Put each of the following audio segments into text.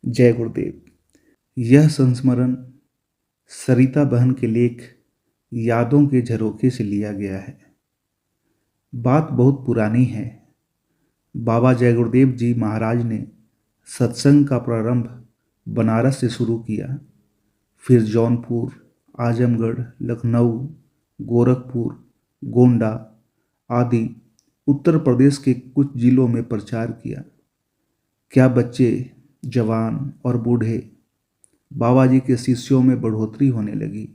जय गुरुदेव। यह संस्मरण सरिता बहन के लेख यादों के झरोखे से लिया गया है। बात बहुत पुरानी है। बाबा जय गुरुदेव जी महाराज ने सत्संग का प्रारंभ बनारस से शुरू किया, फिर जौनपुर, आजमगढ़, लखनऊ, गोरखपुर, गोंडा आदि उत्तर प्रदेश के कुछ जिलों में प्रचार किया। क्या बच्चे, जवान और बूढ़े, बाबा जी के शिष्यों में बढ़ोतरी होने लगी।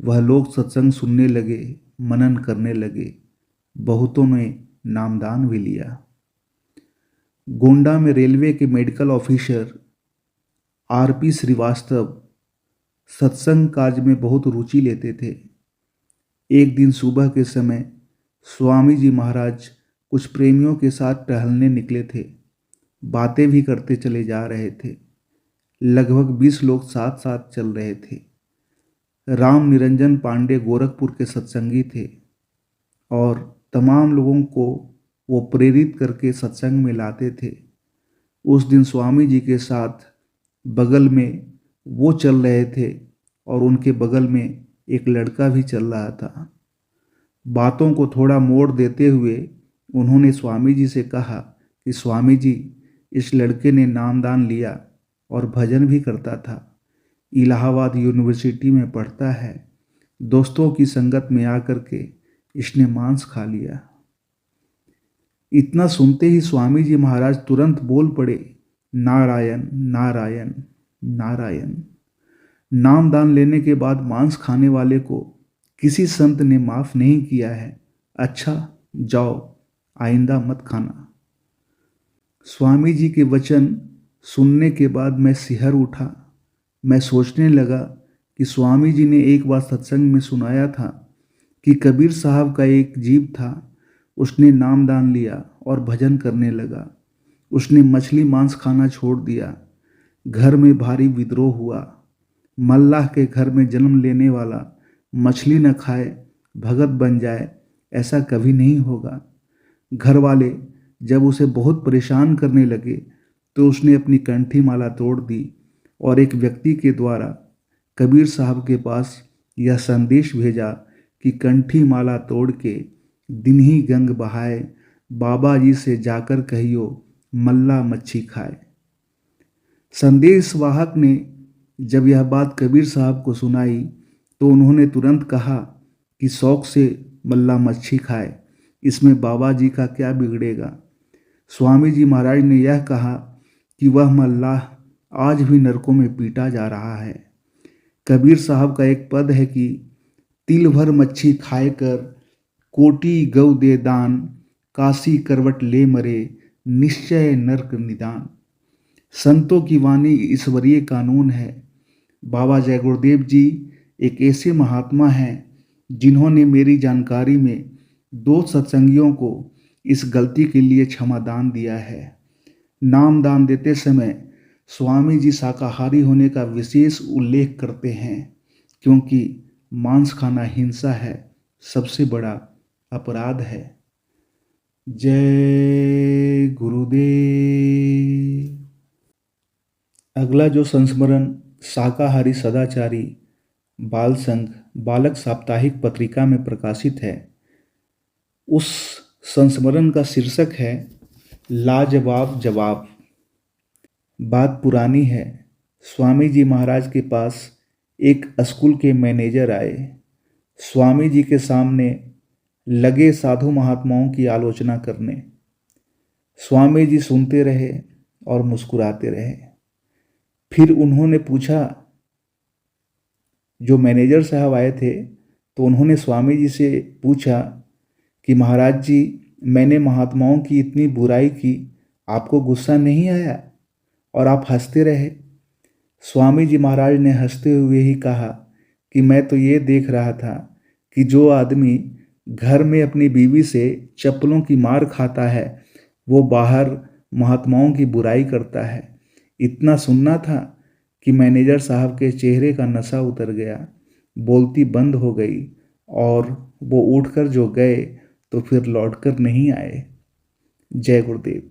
वह लोग सत्संग सुनने लगे, मनन करने लगे। बहुतों ने नामदान भी लिया। गोंडा में रेलवे के मेडिकल ऑफिसर आरपी श्रीवास्तव सत्संग कार्य में बहुत रुचि लेते थे। एक दिन सुबह के समय स्वामी जी महाराज कुछ प्रेमियों के साथ टहलने निकले थे। बातें भी करते चले जा रहे थे। लगभग 20 लोग साथ साथ चल रहे थे। राम निरंजन पांडे गोरखपुर के सत्संगी थे और तमाम लोगों को वो प्रेरित करके सत्संग में लाते थे। उस दिन स्वामी जी के साथ बगल में वो चल रहे थे और उनके बगल में एक लड़का भी चल रहा था। बातों को थोड़ा मोड़ देते हुए उन्होंने स्वामी जी से कहा कि स्वामी जी, इस लड़के ने नामदान लिया और भजन भी करता था। इलाहाबाद यूनिवर्सिटी में पढ़ता है। दोस्तों की संगत में आकर के इसने मांस खा लिया। इतना सुनते ही स्वामी जी महाराज तुरंत बोल पड़े, नारायण नारायण नारायण। नामदान लेने के बाद मांस खाने वाले को किसी संत ने माफ नहीं किया है। अच्छा जाओ, आइंदा मत खाना। स्वामी जी के वचन सुनने के बाद मैं सिहर उठा। मैं सोचने लगा कि स्वामी जी ने एक बार सत्संग में सुनाया था कि कबीर साहब का एक जीव था। उसने नामदान लिया और भजन करने लगा। उसने मछली मांस खाना छोड़ दिया। घर में भारी विद्रोह हुआ। मल्लाह के घर में जन्म लेने वाला मछली न खाए, भगत बन जाए, ऐसा कभी नहीं होगा। घर वाले जब उसे बहुत परेशान करने लगे तो उसने अपनी कंठी माला तोड़ दी और एक व्यक्ति के द्वारा कबीर साहब के पास यह संदेश भेजा कि कंठी माला तोड़ के दिन ही गंग बहाए, बाबा जी से जाकर कहियो मल्ला मच्छी खाए। संदेश वाहक ने जब यह बात कबीर साहब को सुनाई तो उन्होंने तुरंत कहा कि शौक से मल्ला मच्छी खाए, इसमें बाबा जी का क्या बिगड़ेगा। स्वामी जी महाराज ने यह कहा कि वह मल्लाह आज भी नरकों में पीटा जा रहा है। कबीर साहब का एक पद है कि तिल भर मच्छी खाए कर कोटि गौ दे दान, काशी करवट ले मरे निश्चय नरक निदान। संतों की वाणी ईश्वरीय कानून है। बाबा जय गुरुदेव जी एक ऐसे महात्मा हैं जिन्होंने मेरी जानकारी में 2 सत्संगियों को इस गलती के लिए क्षमादान दिया है। नामदान देते समय स्वामी जी शाकाहारी होने का विशेष उल्लेख करते हैं क्योंकि मांस खाना हिंसा है, सबसे बड़ा अपराध है। जय गुरुदेव। अगला जो संस्मरण शाकाहारी सदाचारी बाल संघ बालक साप्ताहिक पत्रिका में प्रकाशित है, उस संस्मरण का शीर्षक है लाजवाब जवाब। बात पुरानी है। स्वामी जी महाराज के पास एक स्कूल के मैनेजर आए। स्वामी जी के सामने लगे साधु महात्माओं की आलोचना करने। स्वामी जी सुनते रहे और मुस्कुराते रहे। फिर उन्होंने पूछा, जो मैनेजर साहब आए थे तो उन्होंने स्वामी जी से पूछा कि महाराज जी, मैंने महात्माओं की इतनी बुराई की, आपको गुस्सा नहीं आया और आप हंसते रहे। स्वामी जी महाराज ने हंसते हुए ही कहा कि मैं तो ये देख रहा था कि जो आदमी घर में अपनी बीवी से चप्पलों की मार खाता है वो बाहर महात्माओं की बुराई करता है। इतना सुनना था कि मैनेजर साहब के चेहरे का नशा उतर गया, बोलती बंद हो गई और वो उठकर जो गए तो फिर लौटकर नहीं आए। जय गुरुदेव।